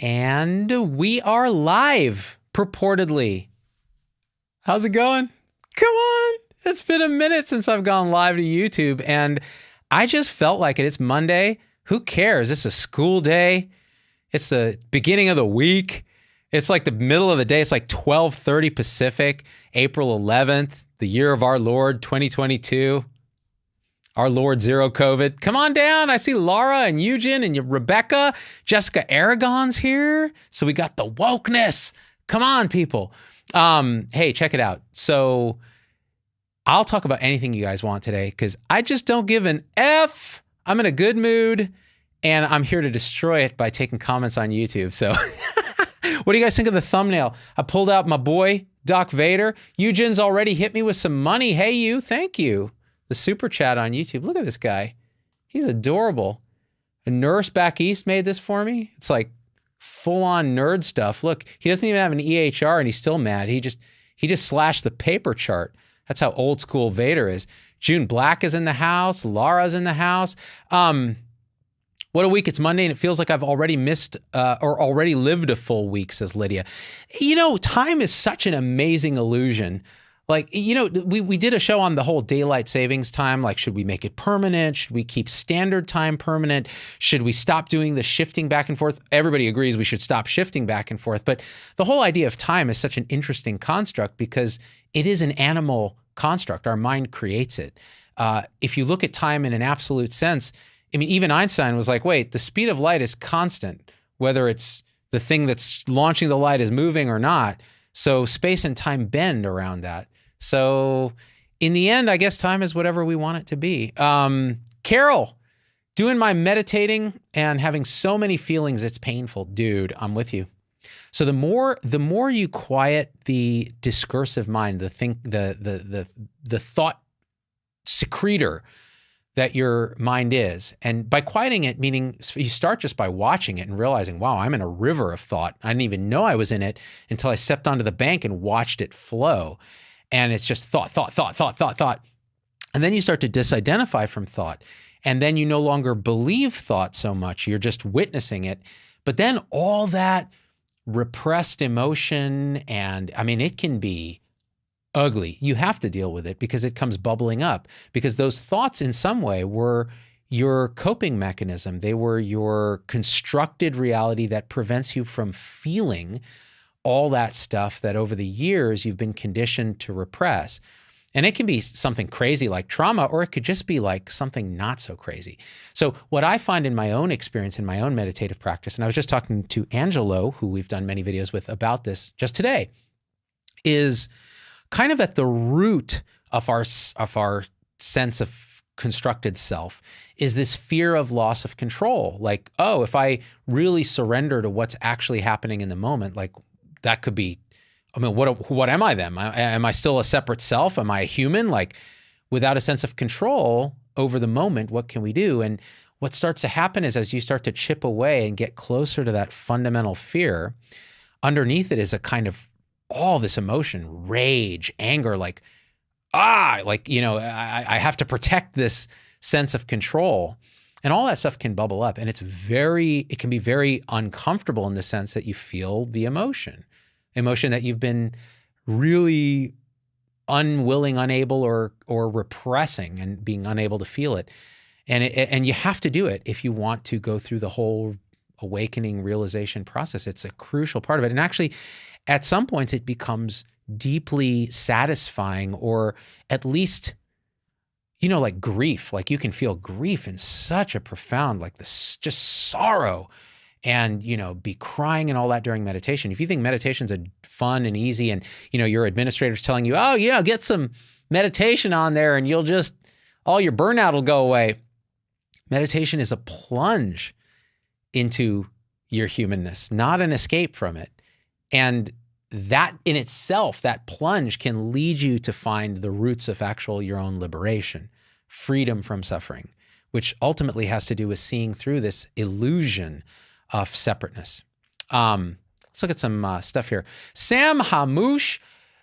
And we are live, purportedly. How's it going? Come on. It's been a minute since I've gone live to YouTube, and I just felt like it. It's Monday. Who cares? It's a school day. It's the beginning of the week. It's like the middle of the day. It's like 12:30 Pacific, April 11th, the year of our Lord, 2022. Our Lord, zero COVID. Come on down. I see Laura and Eugen and Rebecca. Jessica Aragon's here. So we got the wokeness. Come on, people. Hey, check it out. So I'll talk about anything you guys want today because I just don't give an F. I'm in a good mood and I'm here to destroy it by taking comments on YouTube. So what do you guys think of the thumbnail? I pulled out my boy, Doc Vader. Eugen's already hit me with some money. Hey, you. Thank you. The super chat on YouTube. Look at this guy. He's adorable. A nurse back east made this for me. It's like full-on nerd stuff. Look, he doesn't even have an EHR and he's still mad. He just slashed the paper chart. That's how old school Vader is. June Black is in the house. Laura's in the house. What a week. It's Monday and it feels like I've already missed or already lived a full week, says Lydia. You know, time is such an amazing illusion. Like, you know, we did a show on the whole daylight savings time. Like, should we make it permanent? Should we keep standard time permanent? Should we stop doing the shifting back and forth? Everybody agrees we should stop shifting back and forth. But the whole idea of time is such an interesting construct because it is an animal construct. Our mind creates it. If you look at time in an absolute sense, I mean, even Einstein was like, wait, the speed of light is constant, whether it's the thing that's launching the light is moving or not. So space and time bend around that. So in the end, I guess time is whatever we want it to be. Carol, doing my meditating and having so many feelings, it's painful. Dude, I'm with you. So the more you quiet the discursive mind, the thought secretor that your mind is, and by quieting it, meaning you start just by watching it and realizing, wow, I'm in a river of thought. I didn't even know I was in it until I stepped onto the bank and watched it flow. And it's just thought. And then you start to disidentify from thought. And then you no longer believe thought so much. You're just witnessing it. But then all that repressed emotion, and I mean, it can be ugly. You have to deal with it because it comes bubbling up. Because those thoughts in some way were your coping mechanism. They were your constructed reality that prevents you from feeling all that stuff that over the years you've been conditioned to repress. And it can be something crazy like trauma, or it could just be like something not so crazy. So what I find in my own experience, in my own meditative practice, and I was just talking to Angelo, who we've done many videos with about this just today, is kind of at the root of our sense of constructed self is this fear of loss of control. Like, oh, if I really surrender to what's actually happening in the moment, like, that could be, I mean, what am I then? Am I still a separate self? Am I a human? Like, without a sense of control over the moment, what can we do? And what starts to happen is as you start to chip away and get closer to that fundamental fear, underneath it is a kind of all this emotion, rage, anger, like, you know, I have to protect this sense of control. And all that stuff can bubble up. And it can be very uncomfortable in the sense that you feel the emotion that you've been really unwilling, unable, or repressing and being unable to feel it. And you have to do it if you want to go through the whole awakening realization process. It's a crucial part of it. And actually, at some points, it becomes deeply satisfying, or at least, you know, like grief. Like you can feel grief in such a profound, like this just sorrow, and, you know, be crying and all that during meditation. If you think meditation's a fun and easy, and, you know, your administrator's telling you, oh yeah, get some meditation on there and all your burnout will go away. Meditation is a plunge into your humanness, not an escape from it. And that in itself, that plunge can lead you to find the roots of your own liberation, freedom from suffering, which ultimately has to do with seeing through this illusion of separateness. Let's look at some stuff here. Sam Hamouche,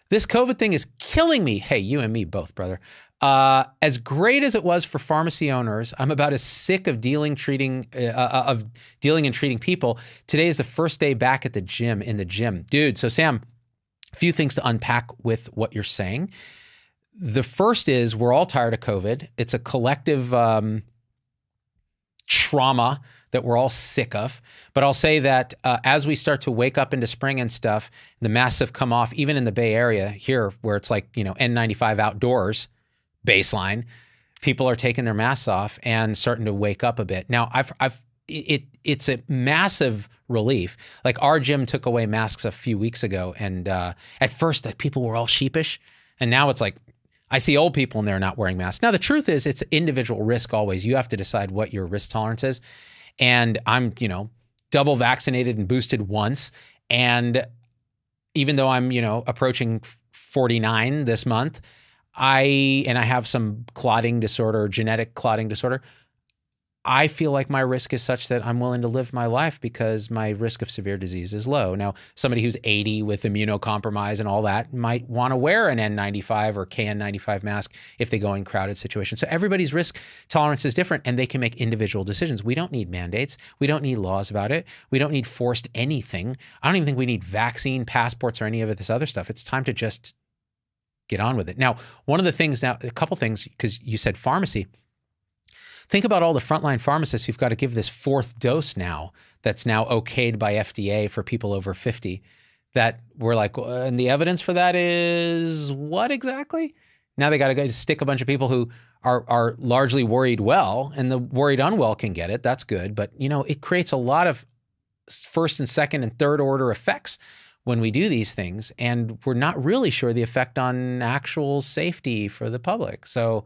this COVID thing is killing me. Hey, you and me both, brother. As great as it was for pharmacy owners, I'm about as sick of dealing and treating people. Today is the first day back at the gym, Dude, so Sam, a few things to unpack with what you're saying. The first is we're all tired of COVID. It's a collective trauma that we're all sick of. But I'll say that as we start to wake up into spring and stuff, the masks have come off, even in the Bay Area here, where it's like, N95 outdoors baseline. People are taking their masks off and starting to wake up a bit. Now, it's a massive relief. Like our gym took away masks a few weeks ago, and at first, people were all sheepish, and now it's like I see old people in there not wearing masks. Now, the truth is, it's individual risk always. You have to decide what your risk tolerance is. And I'm, double vaccinated and boosted once. And even though I'm, approaching 49 this month, I have some clotting disorder, genetic clotting disorder. I feel like my risk is such that I'm willing to live my life because my risk of severe disease is low. Now, somebody who's 80 with immunocompromise and all that might want to wear an N95 or KN95 mask if they go in crowded situations. So everybody's risk tolerance is different, and they can make individual decisions. We don't need mandates. We don't need laws about it. We don't need forced anything. I don't even think we need vaccine passports or any of this other stuff. It's time to just get on with it. Now, a couple things, because you said pharmacy. Think about all the frontline pharmacists who've got to give this fourth dose now that's now okayed by FDA for people over 50, that we're like, and the evidence for that is what exactly? Now they got to go stick a bunch of people who are largely worried well, and the worried unwell can get it. That's good. But, it creates a lot of first and second and third order effects when we do these things, and we're not really sure the effect on actual safety for the public. So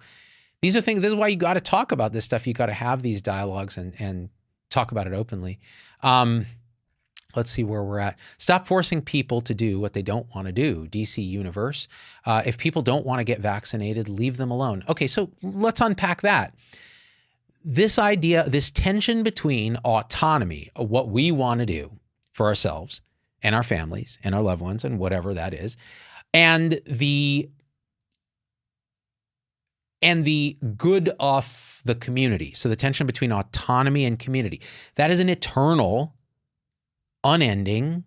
these are things, this is why you got to talk about this stuff. You got to have these dialogues and talk about it openly. Let's see where we're at. Stop forcing people to do what they don't want to do. DC Universe. If people don't want to get vaccinated, leave them alone. Okay, so let's unpack that. This idea, this tension between autonomy, what we want to do for ourselves and our families and our loved ones and whatever that is, and the good of the community. So the tension between autonomy and community, that is an eternal, unending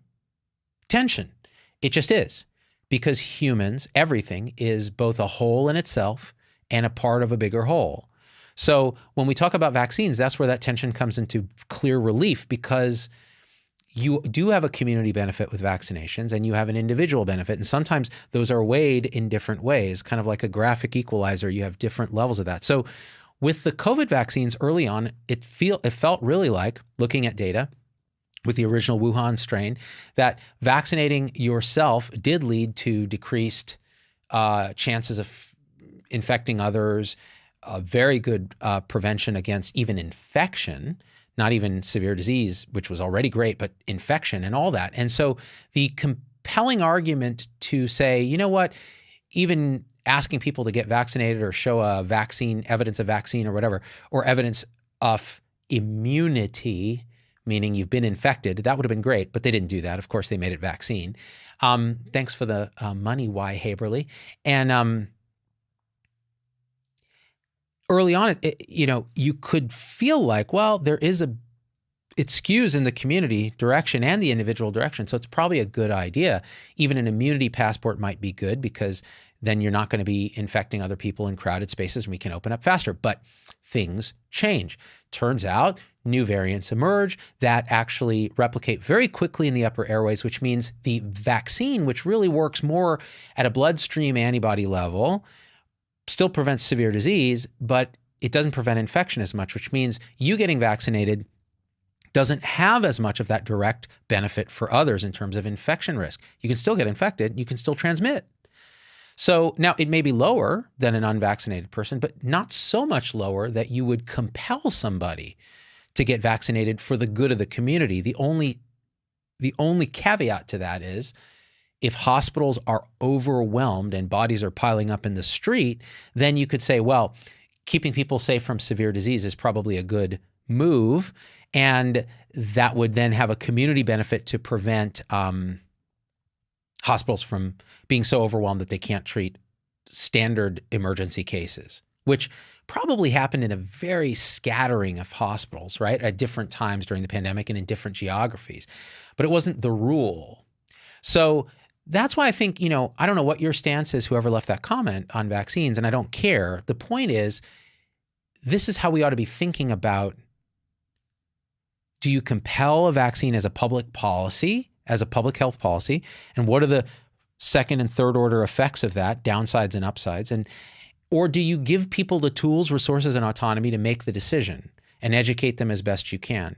tension. It just is, because humans, everything is both a whole in itself and a part of a bigger whole. So when we talk about vaccines, that's where that tension comes into clear relief, because you do have a community benefit with vaccinations and you have an individual benefit. And sometimes those are weighed in different ways, kind of like a graphic equalizer. You have different levels of that. So with the COVID vaccines early on, it felt really like, looking at data with the original Wuhan strain, that vaccinating yourself did lead to decreased chances of infecting others, very good prevention against even infection, not even severe disease, which was already great, but infection and all that. And so the compelling argument to say, you know what, even asking people to get vaccinated or show a vaccine, evidence of vaccine or whatever, or evidence of immunity, meaning you've been infected, that would have been great, but they didn't do that. Of course, they made it vaccine. Thanks for the money, Y. Haberly. And early on, you could feel like, well, it skews in the community direction and the individual direction. So it's probably a good idea. Even an immunity passport might be good, because then you're not going to be infecting other people in crowded spaces and we can open up faster. But things change. Turns out new variants emerge that actually replicate very quickly in the upper airways, which means the vaccine, which really works more at a bloodstream antibody level, still prevents severe disease, but it doesn't prevent infection as much, which means you getting vaccinated doesn't have as much of that direct benefit for others in terms of infection risk. You can still get infected, you can still transmit. So now it may be lower than an unvaccinated person, but not so much lower that you would compel somebody to get vaccinated for the good of the community. The only caveat to that is, if hospitals are overwhelmed and bodies are piling up in the street, then you could say, well, keeping people safe from severe disease is probably a good move. And that would then have a community benefit to prevent hospitals from being so overwhelmed that they can't treat standard emergency cases, which probably happened in a very scattering of hospitals, right? At different times during the pandemic and in different geographies, but it wasn't the rule. So that's why I think, I don't know what your stance is, whoever left that comment on vaccines, and I don't care. The point is, this is how we ought to be thinking about, do you compel a vaccine as a public policy, as a public health policy, and what are the second and third order effects of that, downsides and upsides, or do you give people the tools, resources, and autonomy to make the decision and educate them as best you can?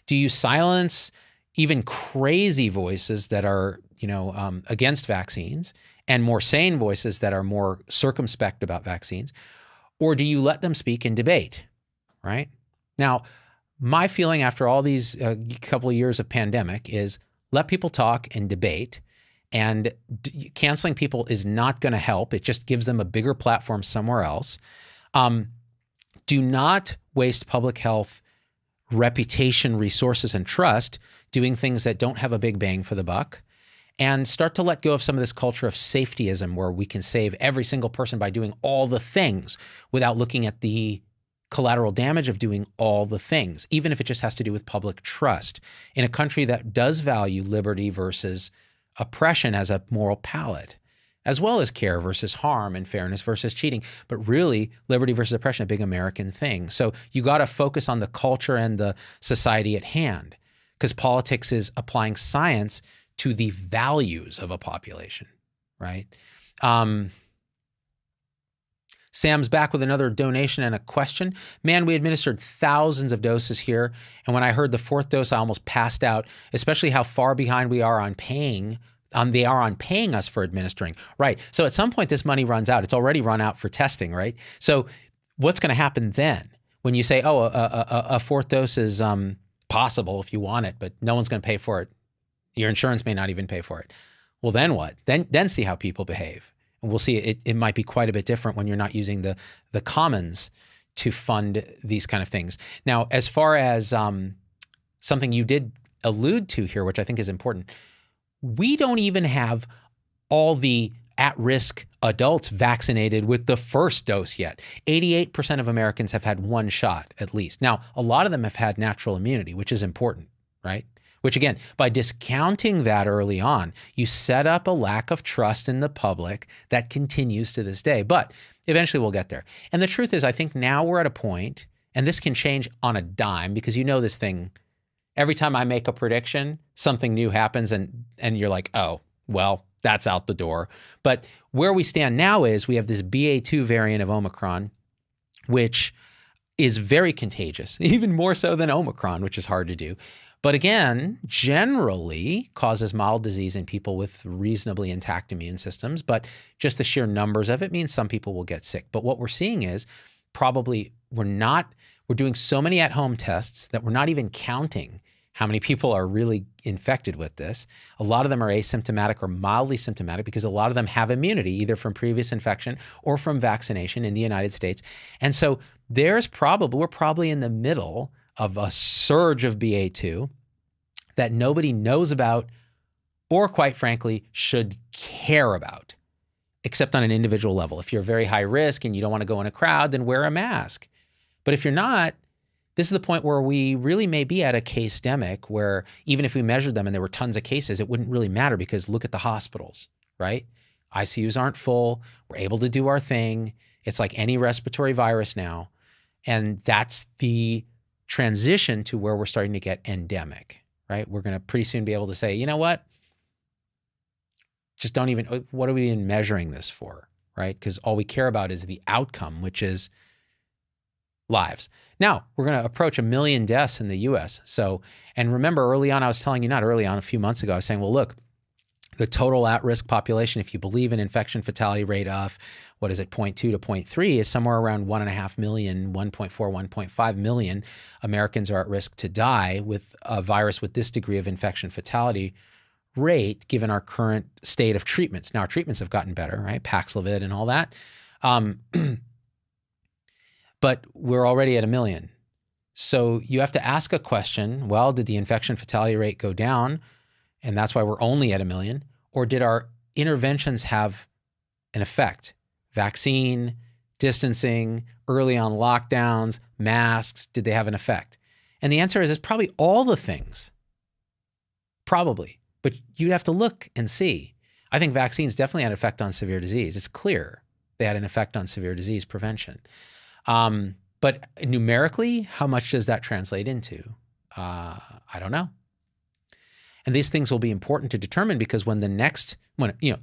Do you silence even crazy voices that are, against vaccines and more sane voices that are more circumspect about vaccines? Or do you let them speak and debate, right? Now, my feeling after all these couple of years of pandemic is let people talk and debate, and canceling people is not going to help. It just gives them a bigger platform somewhere else. Do not waste public health reputation, resources, and trust doing things that don't have a big bang for the buck, and start to let go of some of this culture of safetyism where we can save every single person by doing all the things without looking at the collateral damage of doing all the things, even if it just has to do with public trust in a country that does value liberty versus oppression as a moral palette, as well as care versus harm and fairness versus cheating. But really, liberty versus oppression, a big American thing. So you got to focus on the culture and the society at hand, because politics is applying science to the values of a population, right? Sam's back with another donation and a question. Man, we administered thousands of doses here, and when I heard the fourth dose, I almost passed out, especially how far behind we are on paying. They are on paying us for administering. Right. So at some point, this money runs out. It's already run out for testing, right? So what's going to happen then when you say, oh, a fourth dose is possible if you want it, but no one's going to pay for it. Your insurance may not even pay for it. Well, then what? Then see how people behave. And we'll see it might be quite a bit different when you're not using the commons to fund these kind of things. Now, as far as something you did allude to here, which I think is important, we don't even have all the at-risk adults vaccinated with the first dose yet. 88% of Americans have had one shot at least. Now, a lot of them have had natural immunity, which is important, right? Which again, by discounting that early on, you set up a lack of trust in the public that continues to this day. But eventually we'll get there. And the truth is, I think now we're at a point, and this can change on a dime, because you know this thing, every time I make a prediction, something new happens and you're like, oh, well, that's out the door. But where we stand now is we have this BA2 variant of Omicron, which is very contagious, even more so than Omicron, which is hard to do. But again, generally causes mild disease in people with reasonably intact immune systems. But just the sheer numbers of it means some people will get sick. But what we're seeing is probably we're doing so many at-home tests that we're not even counting how many people are really infected with this. A lot of them are asymptomatic or mildly symptomatic because a lot of them have immunity, either from previous infection or from vaccination in the United States. And so we're probably in the middle of a surge of BA2 that nobody knows about or, quite frankly, should care about, except on an individual level. If you're very high risk and you don't want to go in a crowd, then wear a mask. But if you're not, this is the point where we really may be at a case-demic where even if we measured them and there were tons of cases, it wouldn't really matter because look at the hospitals, right? ICUs aren't full. We're able to do our thing. It's like any respiratory virus now. And that's the transition to where we're starting to get endemic, right? We're going to pretty soon be able to say, you know what? Just don't even, what are we even measuring this for, right? Because all we care about is the outcome, which is lives. Now, we're going to approach 1 million deaths in the US. So, and remember early on, I was telling you, not early on, a few months ago, I was saying, well, look, the total at-risk population, if you believe an infection fatality rate of, 0.2 to 0.3, is somewhere around 1.5 million, 1.4, 1.5 million Americans are at risk to die with a virus with this degree of infection fatality rate, given our current state of treatments. Now, our treatments have gotten better, right? Paxlovid and all that. But we're already at 1 million. So you have to ask a question, well, did the infection fatality rate go down? And that's why we're only at 1 million? Or did our interventions have an effect? Vaccine, distancing, early on lockdowns, masks, did they have an effect? And the answer is it's probably all the things. Probably. But you'd have to look and see. I think vaccines definitely had an effect on severe disease. It's clear they had an effect on severe disease prevention. But numerically, how much does that translate into? I don't know. And these things will be important to determine because when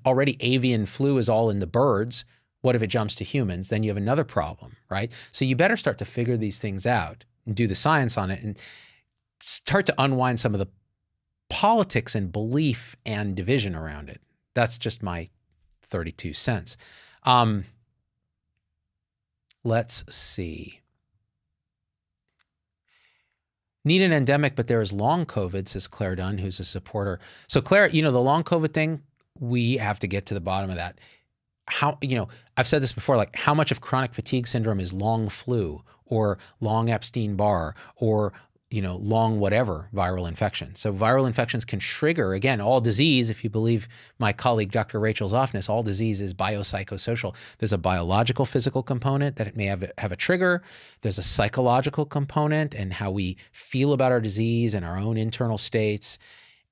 already avian flu is all in the birds, what if it jumps to humans? Then you have another problem, right? So you better start to figure these things out and do the science on it and start to unwind some of the politics and belief and division around it. That's just my 32 cents. Let's see. Need an endemic, but there is long COVID, says Claire Dunn, who's a supporter. So Claire, the long COVID thing, we have to get to the bottom of that. I've said this before, like how much of chronic fatigue syndrome is long flu or long Epstein-Barr or long whatever viral infection. So viral infections can trigger, again, all disease, if you believe my colleague Dr. Rachel Zoffness, all disease is biopsychosocial. There's a biological physical component that it may have a trigger. There's a psychological component and how we feel about our disease and our own internal states.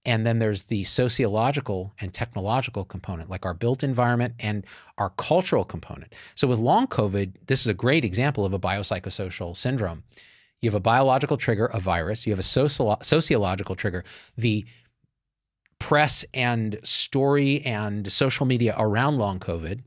And then there's the sociological and technological component, like our built environment and our cultural component. So with long COVID, this is a great example of a biopsychosocial syndrome. You have a biological trigger, a virus. You have a sociological trigger. The press and story and social media around long COVID,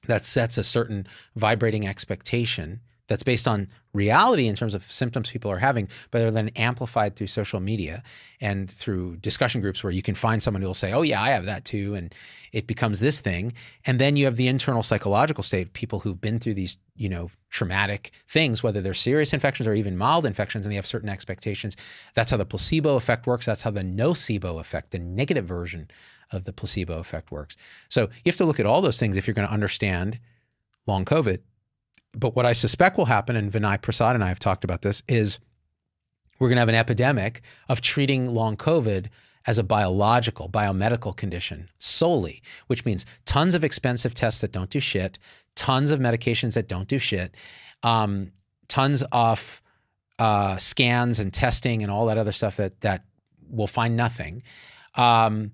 that sets a certain vibrating expectation that's based on reality in terms of symptoms people are having, but are then amplified through social media and through discussion groups where you can find someone who will say, oh yeah, I have that too. And it becomes this thing. And then you have the internal psychological state, people who've been through these, traumatic things, whether they're serious infections or even mild infections, and they have certain expectations. That's how the placebo effect works. That's how the nocebo effect, the negative version of the placebo effect works. So you have to look at all those things if you're going to understand long COVID. But what I suspect will happen, and Vinay Prasad and I have talked about this, is we're going to have an epidemic of treating long COVID as a biomedical condition solely, which means tons of expensive tests that don't do shit, tons of medications that don't do shit, tons of scans and testing and all that other stuff that will find nothing, to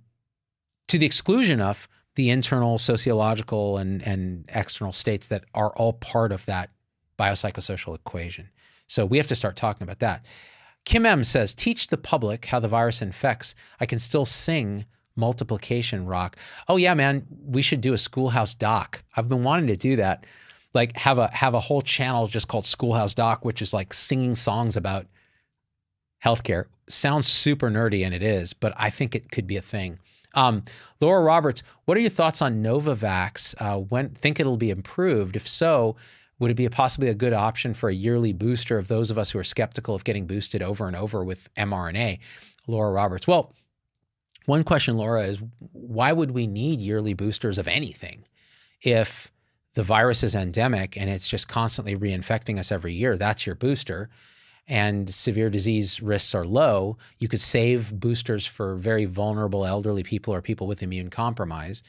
the exclusion of the internal sociological and external states that are all part of that biopsychosocial equation. So we have to start talking about that. Kim M says, teach the public how the virus infects. I can still sing multiplication rock. Oh yeah, man, we should do a Schoolhouse doc. I've been wanting to do that. Like have a whole channel just called Schoolhouse Doc, which is like singing songs about healthcare. Sounds super nerdy, and it is, but I think it could be a thing. Laura Roberts, what are your thoughts on Novavax? Think it'll be improved? If so, would it be possibly a good option for a yearly booster of those of us who are skeptical of getting boosted over and over with mRNA? Laura Roberts. Well, one question, Laura, is why would we need yearly boosters of anything if the virus is endemic and it's just constantly reinfecting us every year? That's your booster. And severe disease risks are low. You could save boosters for very vulnerable elderly people or people with immune compromise.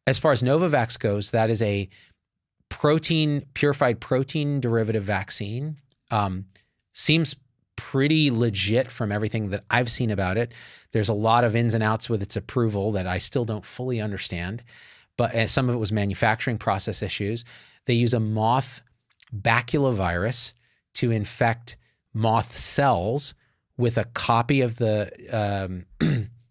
As far as Novavax goes, that is a purified protein derivative vaccine. Seems pretty legit from everything that I've seen about it. There's a lot of ins and outs with its approval that I still don't fully understand, but some of it was manufacturing process issues. They use a moth baculovirus to infect moth cells with a copy of the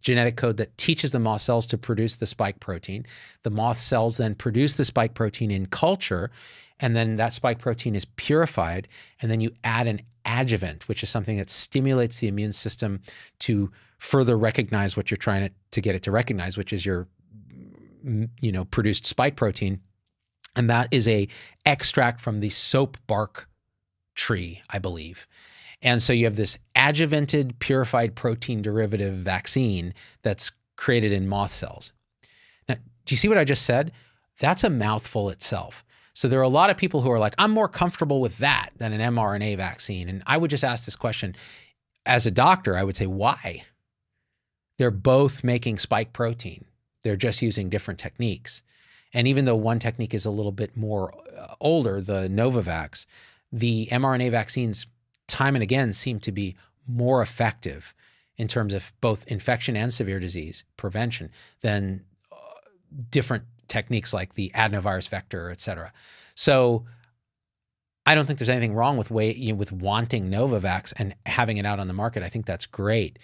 genetic code that teaches the moth cells to produce the spike protein. The moth cells then produce the spike protein in culture, and then that spike protein is purified, and then you add an adjuvant, which is something that stimulates the immune system to further recognize what you're trying to get it to recognize, which is your produced spike protein. And that is a extract from the soap bark tree, I believe. And so you have this adjuvanted purified protein derivative vaccine that's created in moth cells. Now, do you see what I just said? That's a mouthful itself. So there are a lot of people who are like, I'm more comfortable with that than an mRNA vaccine. And I would just ask this question. As a doctor, I would say, why? They're both making spike protein. They're just using different techniques. And even though one technique is a little bit more older, the Novavax, the mRNA vaccines time and again seem to be more effective in terms of both infection and severe disease prevention than different techniques like the adenovirus vector, et cetera. So I don't think there's anything wrong with with wanting Novavax and having it out on the market. I think that's great.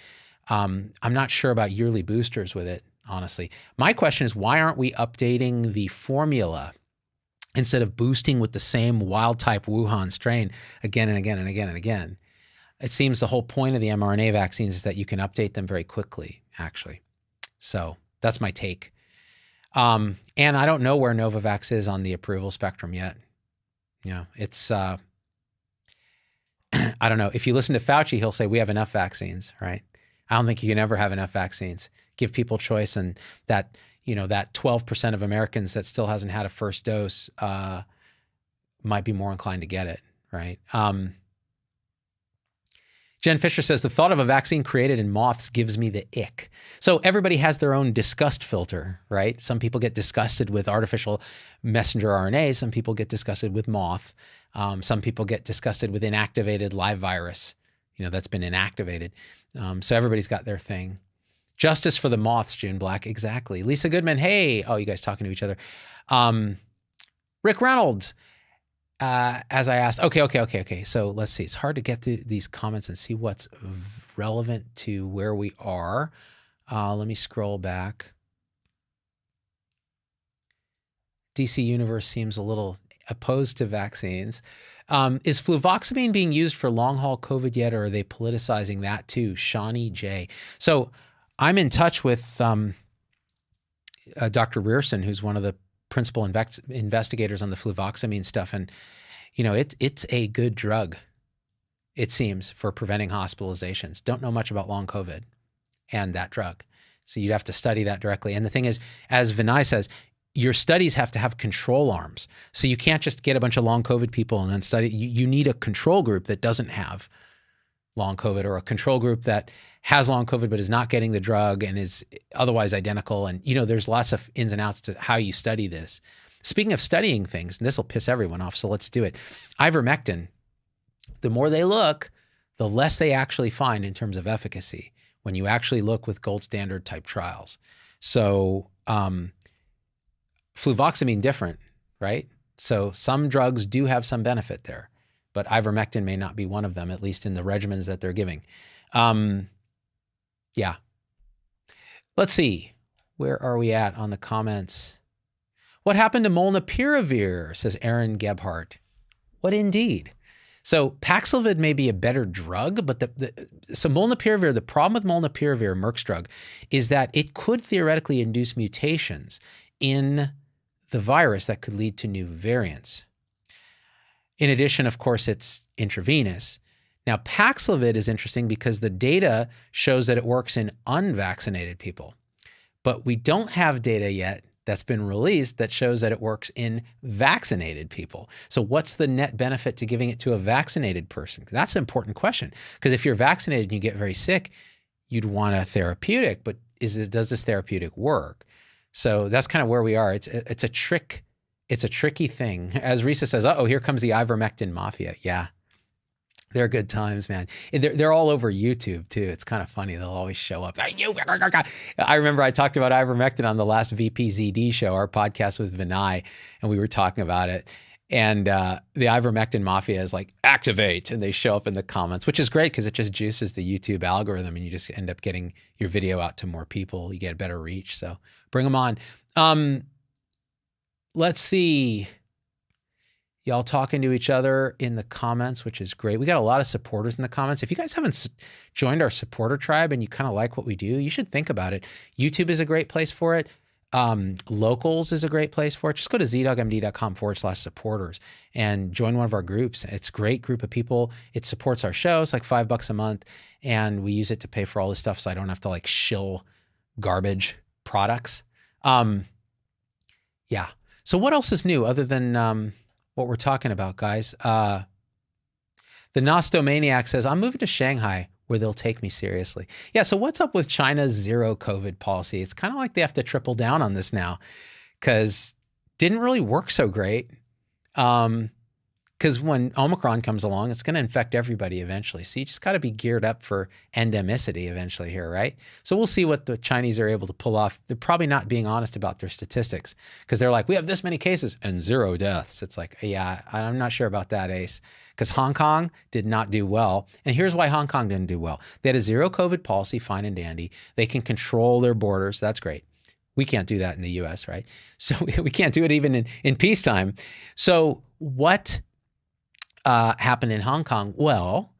I'm not sure about yearly boosters with it, honestly. My question is, why aren't we updating the formula instead of boosting with the same wild type Wuhan strain again and again and again and again? It seems the whole point of the mRNA vaccines is that you can update them very quickly, actually. So that's my take. And I don't know where Novavax is on the approval spectrum yet. It's, I don't know. If you listen to Fauci, he'll say we have enough vaccines, right? I don't think you can ever have enough vaccines. Give people choice, and that, that 12% of Americans that still hasn't had a first dose might be more inclined to get it, right? Jen Fisher says, the thought of a vaccine created in moths gives me the ick. So everybody has their own disgust filter, right? Some people get disgusted with artificial messenger RNA. Some people get disgusted with moth. Some people get disgusted with inactivated live virus, that's been inactivated. So everybody's got their thing. Justice for the moths, June Black. Exactly. Lisa Goodman. Hey. Oh, you guys talking to each other. Rick Reynolds. As I asked, okay. So let's see. It's hard to get through these comments and see what's relevant to where we are. Let me scroll back. DC Universe seems a little opposed to vaccines. Is fluvoxamine being used for long-haul COVID yet, or are they politicizing that too? Shawnee J. So I'm in touch with Dr. Rearson, who's one of the principal investigators on the fluvoxamine stuff. And, it's a good drug, it seems, for preventing hospitalizations. Don't know much about long COVID and that drug. So you'd have to study that directly. And the thing is, as Vinay says, your studies have to have control arms. So you can't just get a bunch of long COVID people and then study. You need a control group that doesn't have long COVID, or a control group that has long COVID but is not getting the drug and is otherwise identical. And, there's lots of ins and outs to how you study this. Speaking of studying things, and this will piss everyone off, so let's do it. Ivermectin, the more they look, the less they actually find in terms of efficacy when you actually look with gold standard type trials. So fluvoxamine different, right? So some drugs do have some benefit there, but ivermectin may not be one of them, at least in the regimens that they're giving. Yeah. Let's see. Where are we at on the comments? What happened to molnupiravir, says Aaron Gebhardt. What indeed? So Paxlovid may be a better drug, but so molnupiravir, the problem with molnupiravir, Merck's drug, is that it could theoretically induce mutations in the virus that could lead to new variants. In addition, of course, it's intravenous. Now, Paxlovid is interesting because the data shows that it works in unvaccinated people, but we don't have data yet that's been released that shows that it works in vaccinated people. So what's the net benefit to giving it to a vaccinated person? That's an important question, because if you're vaccinated and you get very sick, you'd want a therapeutic, but does this therapeutic work? So that's kind of where we are. It's a trick. It's a tricky thing. As Risa says, uh-oh, here comes the ivermectin mafia. Yeah. They're good times, man. They're all over YouTube, too. It's kind of funny. They'll always show up. I remember I talked about ivermectin on the last VPZD show, our podcast with Vinay, and we were talking about it. And the ivermectin mafia is like, activate, and they show up in the comments, which is great because it just juices the YouTube algorithm, and you just end up getting your video out to more people. You get a better reach. So bring them on. Let's see. Y'all talking to each other in the comments, which is great. We got a lot of supporters in the comments. If you guys haven't joined our supporter tribe and you kind of like what we do, you should think about it. YouTube is a great place for it. Locals is a great place for it. Just go to zdogmd.com/supporters and join one of our groups. It's a great group of people. It supports our shows, like $5 a month, and we use it to pay for all this stuff so I don't have to like shill garbage products. Yeah. So what else is new other than what we're talking about, guys? The Nostomaniac says, I'm moving to Shanghai where they'll take me seriously. Yeah, so what's up with China's zero COVID policy? It's kind of like they have to triple down on this now because didn't really work so great. Because when Omicron comes along, it's going to infect everybody eventually. So you just got to be geared up for endemicity eventually here, right? So we'll see what the Chinese are able to pull off. They're probably not being honest about their statistics because they're like, we have this many cases and 0 deaths. It's like, yeah, I'm not sure about that, Ace, because Hong Kong did not do well. And here's why Hong Kong didn't do well. They had a zero COVID policy, fine and dandy. They can control their borders. That's great. We can't do that in the US, right? So we can't do it even in peacetime. So what happened in Hong Kong? Well,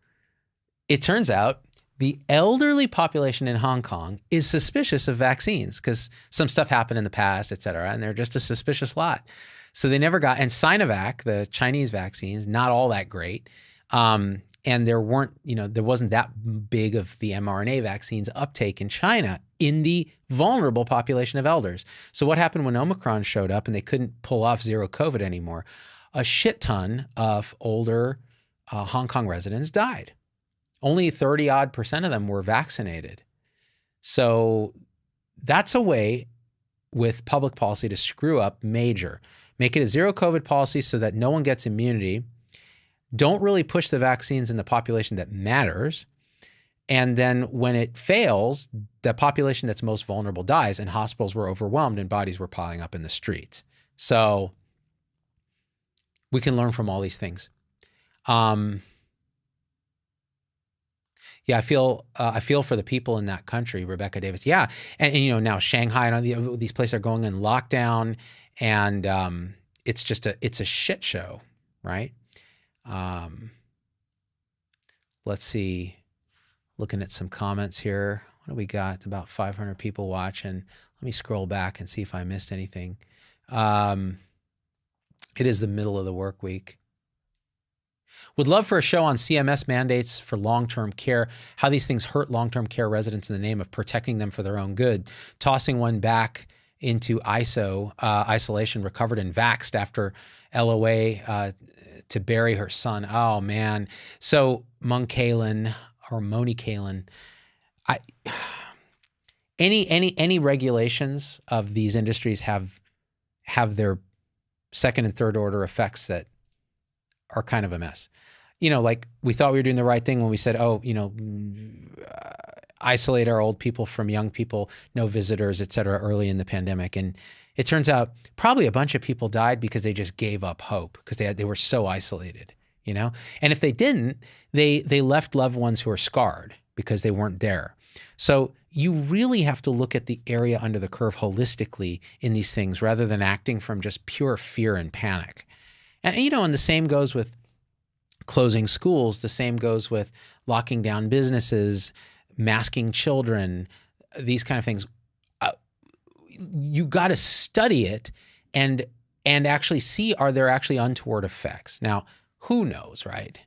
it turns out the elderly population in Hong Kong is suspicious of vaccines because some stuff happened in the past, et cetera, and they're just a suspicious lot. So they never got, and Sinovac, the Chinese vaccines, not all that great. And there wasn't that big of the mRNA vaccines uptake in China in the vulnerable population of elders. So what happened when Omicron showed up and they couldn't pull off zero COVID anymore? A shit ton of older Hong Kong residents died. Only 30-odd% of them were vaccinated. So that's a way with public policy to screw up major. Make it a zero COVID policy so that no one gets immunity. Don't really push the vaccines in the population that matters. And then when it fails, the population that's most vulnerable dies and hospitals were overwhelmed and bodies were piling up in the streets. So we can learn from all these things. Yeah, I feel for the people in that country, Rebecca Davis. Yeah, and now Shanghai and these places are going in lockdown, and it's a shit show, right? Let's see. Looking at some comments here. What do we got? It's about 500 people watching. Let me scroll back and see if I missed anything. It is the middle of the work week. Would love for a show on CMS mandates for long-term care, how these things hurt long-term care residents in the name of protecting them for their own good. Tossing one back into isolation, recovered and vaxxed after LOA to bury her son. Oh, man. So Moni Kalin, any regulations of these industries have their second and third order effects that are kind of a mess. Like we thought we were doing the right thing when we said, isolate our old people from young people, no visitors, et cetera, early in the pandemic. And it turns out probably a bunch of people died because they just gave up hope because they were so isolated, And if they didn't, they left loved ones who are scarred because they weren't there. So you really have to look at the area under the curve holistically in these things rather than acting from just pure fear and panic. And the same goes with closing schools. The same goes with locking down businesses, masking children, these kind of things. You got to study it and actually see, are there actually untoward effects? Now, who knows, right?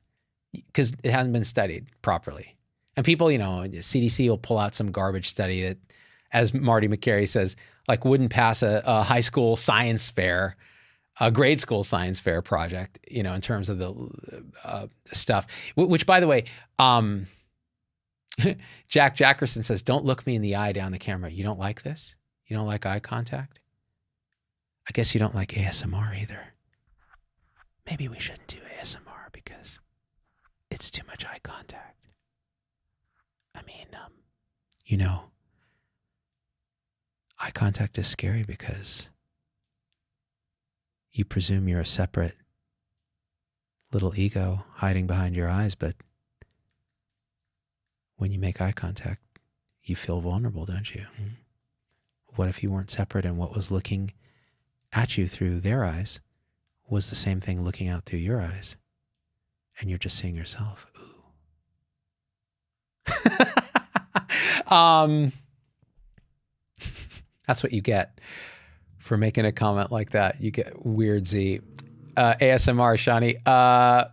Because it hasn't been studied properly. And people, CDC will pull out some garbage study that, as Marty McCary says, like wouldn't pass a high school science fair, a grade school science fair project, in terms of the stuff. Which, by the way, Jack Jackerson says, don't look me in the eye down the camera. You don't like this? You don't like eye contact? I guess you don't like ASMR either. Maybe we shouldn't do ASMR because it's too much eye contact. I mean, eye contact is scary because you presume you're a separate little ego hiding behind your eyes, but when you make eye contact, you feel vulnerable, don't you? Mm-hmm. What if you weren't separate and what was looking at you through their eyes was the same thing looking out through your eyes, and you're just seeing yourself? Ooh. That's what you get for making a comment like that. You get weird Z. ASMR, Shani.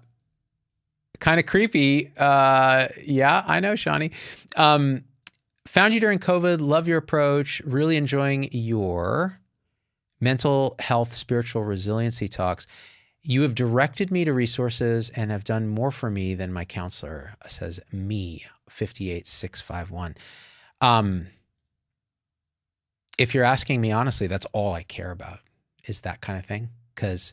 Kind of creepy. Yeah, I know, Shani. Found you during COVID. Love your approach. Really enjoying your mental health, spiritual resiliency talks. You have directed me to resources and have done more for me than my counselor, says me, 58651. If you're asking me honestly, that's all I care about is that kind of thing, because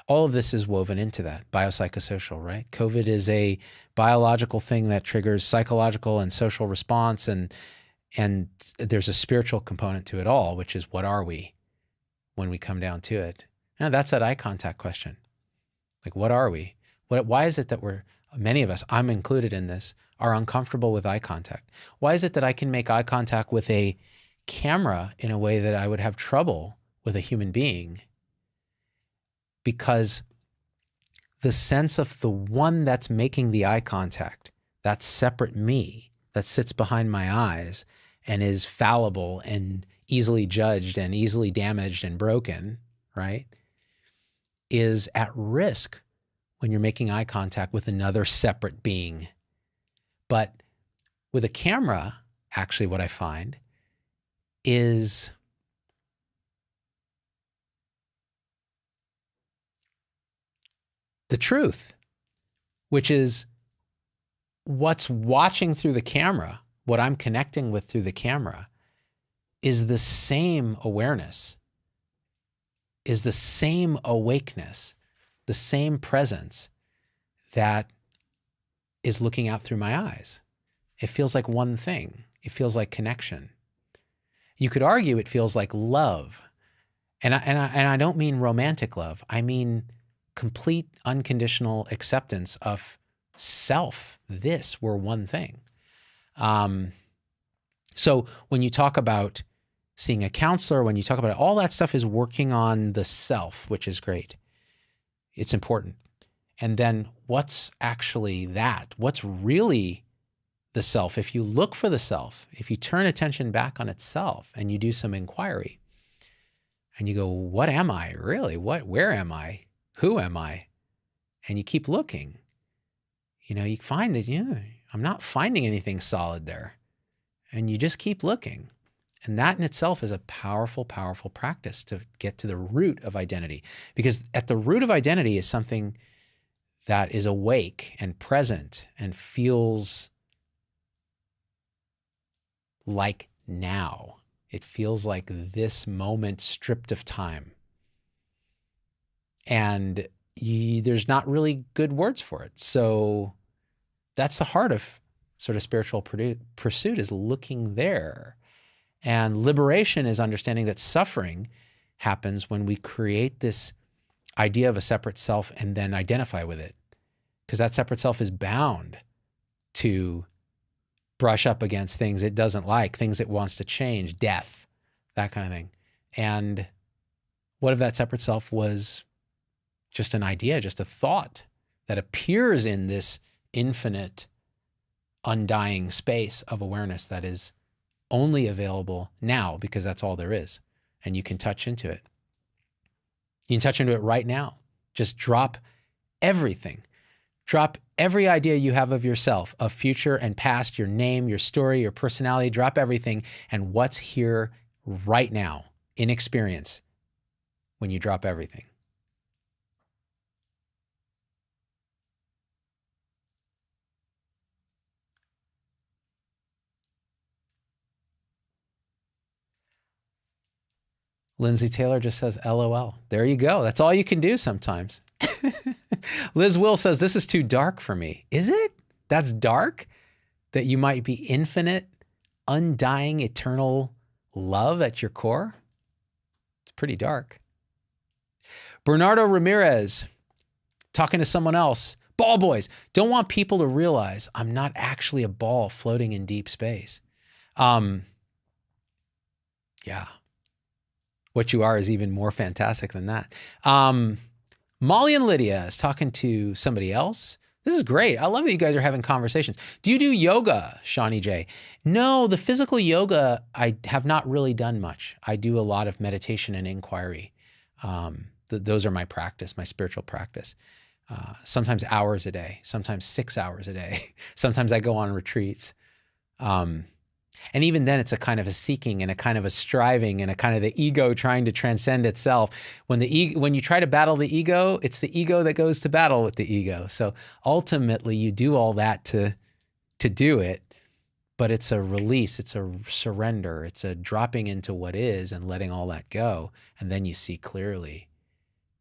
all of this is woven into that, biopsychosocial, right? COVID is a biological thing that triggers psychological and social response, and there's a spiritual component to it all, which is, what are we when we come down to it? Now, that's that eye contact question. Like, what are we? Why is it that many of us, I'm included in this, are uncomfortable with eye contact? Why is it that I can make eye contact with a camera in a way that I would have trouble with a human being? Because the sense of the one that's making the eye contact, that separate me that sits behind my eyes and is fallible and easily judged and easily damaged and broken, right, is at risk when you're making eye contact with another separate being. But with a camera, actually what I find is the truth, which is what's watching through the camera, what I'm connecting with through the camera, is the same awareness, is the same awakeness, the same presence that is looking out through my eyes. It feels like one thing. It feels like connection. You could argue it feels like love. And I don't mean romantic love. I mean complete unconditional acceptance of self. We're one thing. So when you talk about seeing a counselor, when you talk about it, all that stuff is working on the self, which is great. It's important. And then what's actually that? What's really the self? If you look for the self, if you turn attention back on itself and you do some inquiry and you go, what am I really? Where am I? Who am I? And you keep looking, you find that, I'm not finding anything solid there. And you just keep looking. And that in itself is a powerful, powerful practice to get to the root of identity. Because at the root of identity is something that is awake and present and feels like now. It feels like this moment stripped of time. And there's not really good words for it. So that's the heart of sort of spiritual pursuit, is looking there. And liberation is understanding that suffering happens when we create this idea of a separate self and then identify with it. Because that separate self is bound to brush up against things it doesn't like, things it wants to change, death, that kind of thing. And what if that separate self was just an idea, just a thought that appears in this infinite, undying space of awareness that is only available now because that's all there is. And you can touch into it. You can touch into it right now. Just drop everything. Drop every idea you have of yourself, of future and past, your name, your story, your personality. Drop everything. And what's here right now in experience when you drop everything? Lindsay Taylor just says, LOL. There you go. That's all you can do sometimes. Liz Will says, this is too dark for me. Is it? That's dark? That you might be infinite, undying, eternal love at your core? It's pretty dark. Bernardo Ramirez, talking to someone else. Ball boys, don't want people to realize I'm not actually a ball floating in deep space. Yeah. What you are is even more fantastic than that. Molly and Lydia is talking to somebody else. This is great. I love that you guys are having conversations. Do you do yoga, Shawnee J? No, the physical yoga, I have not really done much. I do a lot of meditation and inquiry. Those are my practice, my spiritual practice. Sometimes hours a day, sometimes 6 hours a day. Sometimes I go on retreats. And even then, it's a kind of a seeking and a kind of a striving and a kind of the ego trying to transcend itself. When you try to battle the ego, it's the ego that goes to battle with the ego. So ultimately, you do all that to do it. but it's a release, it's a surrender, it's a dropping into what is and letting all that go. And then you see clearly.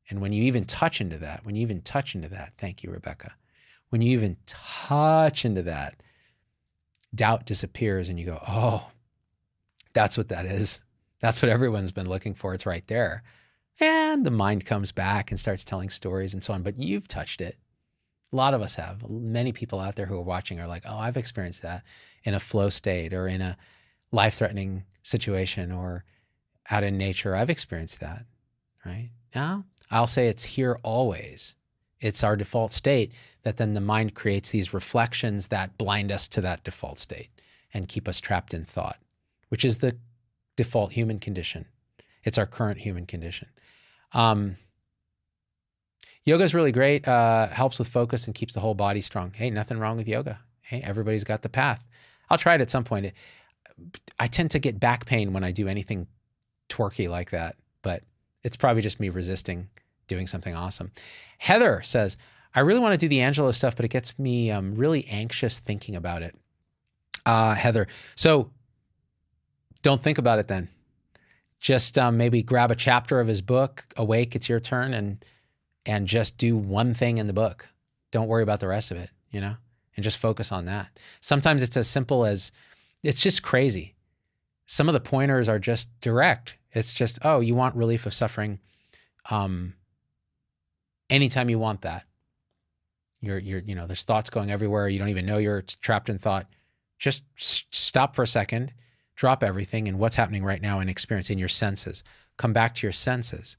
And when you even touch into that, thank you, Rebecca. When you even touch into that, doubt disappears and you go, oh, that's what that is. That's what everyone's been looking for. It's right there. And the mind comes back and starts telling stories and so on. But you've touched it. A lot of us have. Many people out there who are watching are like, oh, I've experienced that in a flow state or in a life-threatening situation or out in nature. I've experienced that, right? Now, I'll say it's here always. It's our default state that then the mind creates these reflections that blind us to that default state and keep us trapped in thought, which is the default human condition. It's our current human condition. Yoga is really great, helps with focus and keeps the whole body strong. Hey, nothing wrong with yoga. Hey, everybody's got the path. I'll try it at some point. I tend to get back pain when I do anything twerky like that, but it's probably just me resisting doing something awesome. Heather says, I really want to do the Angelo stuff, but it gets me really anxious thinking about it. Heather, so don't think about it then. Just maybe grab a chapter of his book, Awake, It's Your Turn, and just do one thing in the book. Don't worry about the rest of it, you know, and just focus on that. Sometimes it's as simple as, it's just crazy. Some of the pointers are just direct. It's just, oh, you want relief of suffering. Anytime you want that, you know, there's thoughts going everywhere. You don't even know you're trapped in thought. Just stop for a second, drop everything and what's happening right now and experience in your senses. Come back to your senses.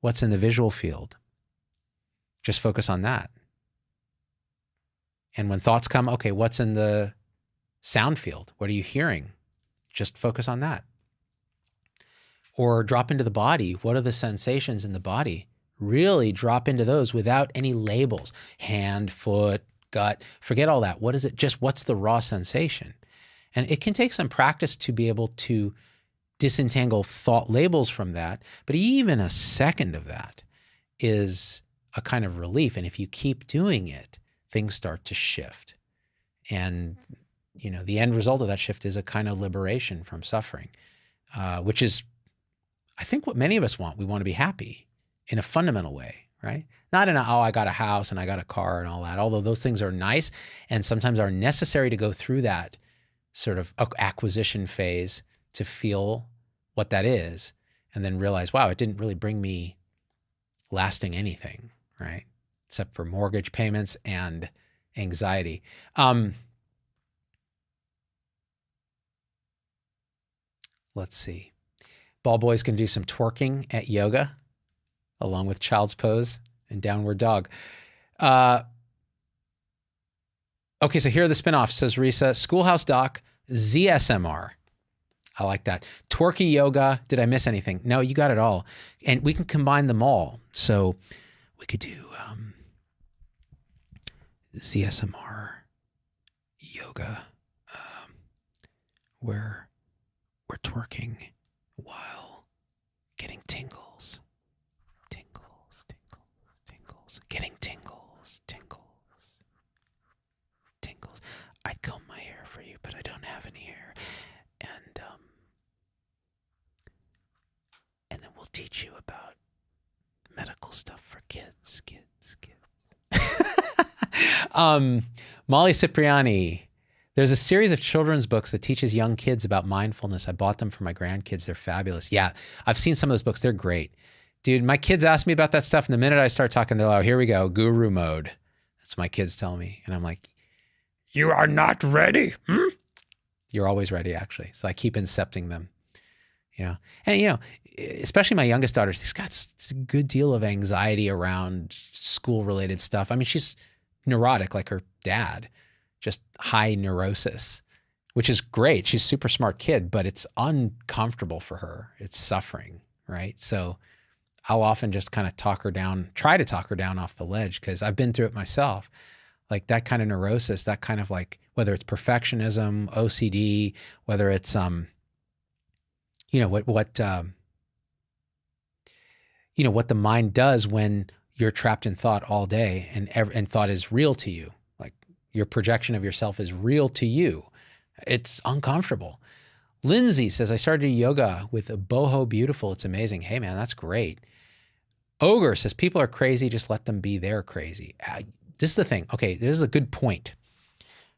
What's in the visual field? Just focus on that. And when thoughts come, okay, what's in the sound field? What are you hearing? Just focus on that. Or drop into the body. What are the sensations in the body? Really drop into those without any labels. Hand, foot, gut, forget all that. What is it? Just what's the raw sensation? And it can take some practice to be able to disentangle thought labels from that. But even a second of that is a kind of relief. And if you keep doing it, things start to shift. And, you know, the end result of that shift is a kind of liberation from suffering, which is, I think, what many of us want. We want to be happy in a fundamental way, right? Not in a, oh, I got a house and I got a car and all that, although those things are nice and sometimes are necessary to go through that sort of acquisition phase to feel what that is and then realize, wow, it didn't really bring me lasting anything, right? Except for mortgage payments and anxiety. Let's see. Ball boys can do some twerking at yoga along with child's pose and downward dog. Okay, so here are the spinoffs, says Risa. Schoolhouse Doc, ZSMR. I like that. Twerky yoga. Did I miss anything? No, you got it all. And we can combine them all. So we could do ZSMR yoga where we're twerking while getting tingles. Getting tingles. I'd comb my hair for you, but I don't have any hair. And then we'll teach you about medical stuff for kids. Molly Cipriani. There's a series of children's books that teaches young kids about mindfulness. I bought them for my grandkids. They're fabulous. Yeah, I've seen some of those books. They're great. Dude, my kids ask me about that stuff, and the minute I start talking, they're like, oh, here we go, guru mode. That's my kids tell me. And I'm like, you are not ready. You're always ready, actually. So I keep incepting them, you know. And, you know, especially my youngest daughter, she's got a good deal of anxiety around school-related stuff. I mean, she's neurotic like her dad, just high neurosis, which is great. She's a super smart kid, but it's uncomfortable for her. It's suffering, right? So I'll often just kind of try to talk her down off the ledge because I've been through it myself. Like that kind of neurosis, that kind of like, whether it's perfectionism, OCD, whether it's, you know, what the mind does when you're trapped in thought all day and thought is real to you. Like your projection of yourself is real to you. It's uncomfortable. Lindsay says, I started yoga with a boho beautiful. It's amazing. Hey, man, that's great. Ogre says, people are crazy. Just let them be. They're crazy. This is the thing. Okay, this is a good point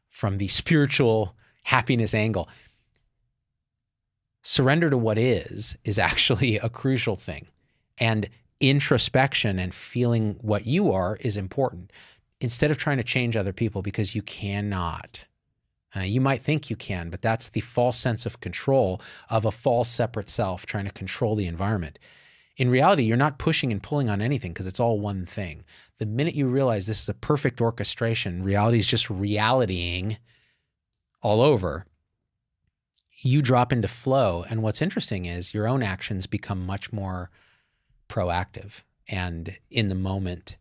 from the spiritual happiness angle. Surrender to what is actually a crucial thing. And introspection and feeling what you are is important. Instead of trying to change other people, because you cannot. You might think you can, but that's the false sense of control of a false separate self trying to control the environment. In reality, you're not pushing and pulling on anything because it's all one thing. The minute you realize this is a perfect orchestration, reality is just realitying all over, you drop into flow. And what's interesting is your own actions become much more proactive and in the moment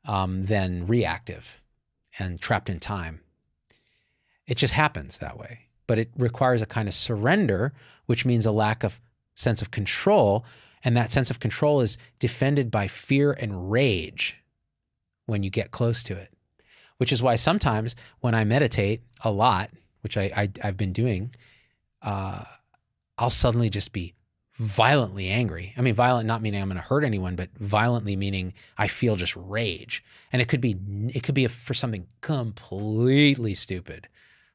than reactive and trapped in time. It just happens that way. But it requires a kind of surrender, which means a lack of sense of control. And that sense of control is defended by fear and rage when you get close to it. Which is why sometimes when I meditate a lot, which I've been doing, I'll suddenly just be violently angry. I mean, violent not meaning I'm going to hurt anyone, but violently meaning I feel just rage. And it could be for something completely stupid,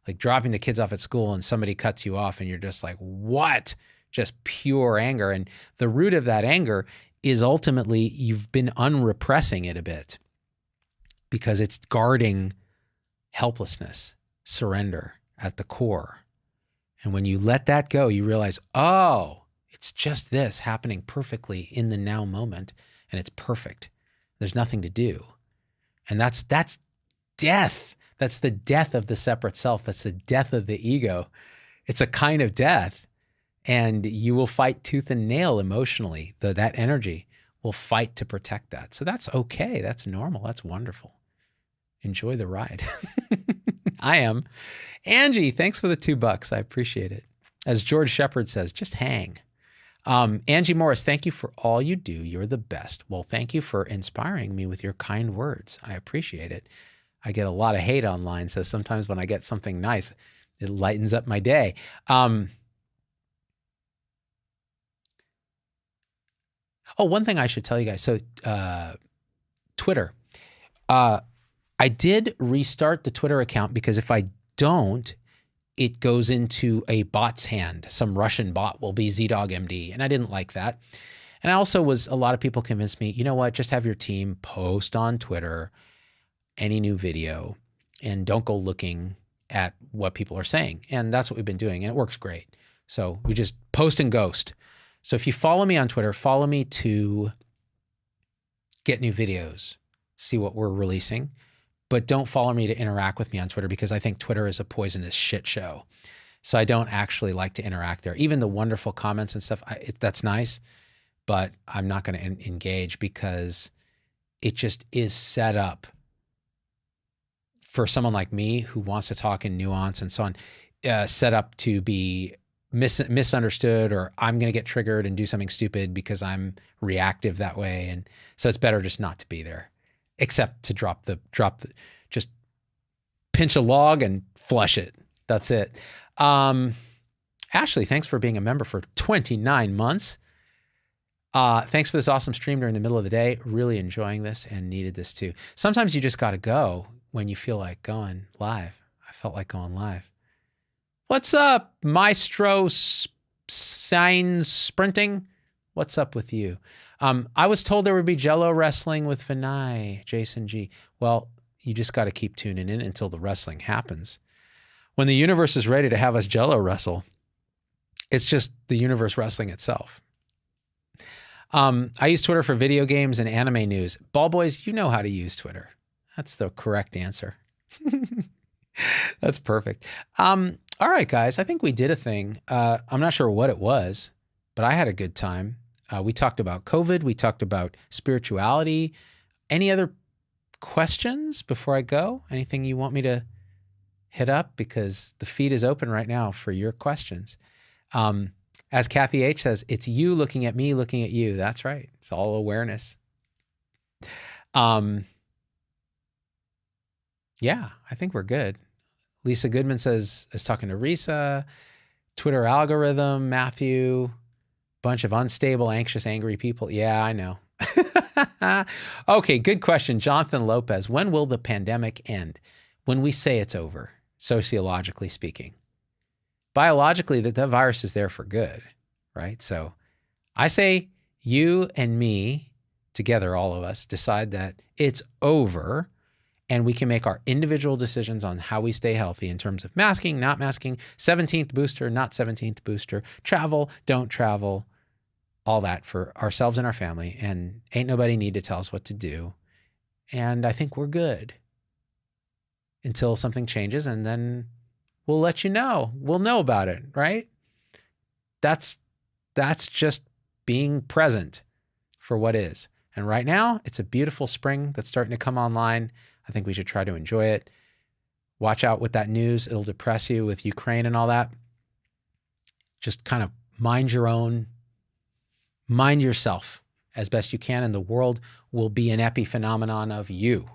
like dropping the kids off at school and somebody cuts you off and you're just like, what? Just pure anger. And the root of that anger is ultimately you've been unrepressing it a bit because it's guarding helplessness, surrender at the core. And when you let that go, you realize, oh, it's just this happening perfectly in the now moment, and it's perfect. There's nothing to do. And that's death. That's the death of the separate self. That's the death of the ego. It's a kind of death. And you will fight tooth and nail emotionally. That energy will fight to protect that. So that's okay. That's normal. That's wonderful. Enjoy the ride. I am. Angie, thanks for the $2. I appreciate it. As George Shepard says, just hang. Angie Morris, thank you for all you do. You're the best. Well, thank you for inspiring me with your kind words. I appreciate it. I get a lot of hate online, so sometimes when I get something nice, it lightens up my day. One thing I should tell you guys. So Twitter. I did restart the Twitter account because if I don't, it goes into a bot's hand. Some Russian bot will be ZDoggMD, and I didn't like that. And I also a lot of people convinced me, you know what, just have your team post on Twitter any new video and don't go looking at what people are saying. And that's what we've been doing, and it works great. So we just post and ghost. So if you follow me on Twitter, follow me to get new videos, see what we're releasing. But don't follow me to interact with me on Twitter because I think Twitter is a poisonous shit show. So I don't actually like to interact there. Even the wonderful comments and stuff, that's nice, but I'm not going to engage because it just is set up for someone like me who wants to talk in nuance and so on, set up to be misunderstood, or I'm going to get triggered and do something stupid because I'm reactive that way. And so it's better just not to be there, except to drop the, just pinch a log and flush it. That's it. Ashley, thanks for being a member for 29 months. Thanks for this awesome stream during the middle of the day. Really enjoying this and needed this too. Sometimes you just got to go when you feel like going live. I felt like going live. What's up, Maestro Sign Sprinting? What's up with you? I was told there would be Jello wrestling with Vinay, Jason G. Well, you just got to keep tuning in until the wrestling happens. When the universe is ready to have us Jello wrestle, it's just the universe wrestling itself. I use Twitter for video games and anime news. Ball boys, you know how to use Twitter. That's the correct answer. That's perfect. All right, guys, I think we did a thing. I'm not sure what it was, but I had a good time. We talked about COVID. We talked about spirituality. Any other questions before I go? Anything you want me to hit up? Because the feed is open right now for your questions. As Kathy H says, it's you looking at me, looking at you. That's right. It's all awareness. Yeah, I think we're good. Lisa Goodman says, is talking to Risa. Twitter algorithm, Matthew, bunch of unstable, anxious, angry people. Yeah, I know. Okay, good question. Jonathan Lopez, when will the pandemic end? When we say it's over, sociologically speaking. Biologically, the virus is there for good, right? So I say you and me together, all of us, decide that it's over and we can make our individual decisions on how we stay healthy in terms of masking, not masking, 17th booster, not 17th booster, travel, don't travel, all that for ourselves and our family. And ain't nobody need to tell us what to do. And I think we're good until something changes, and then we'll let you know. We'll know about it, right? That's just being present for what is. And right now, it's a beautiful spring that's starting to come online. I think we should try to enjoy it. Watch out with that news. It'll depress you with Ukraine and all that. Just kind of mind yourself as best you can, and the world will be an epiphenomenon of you.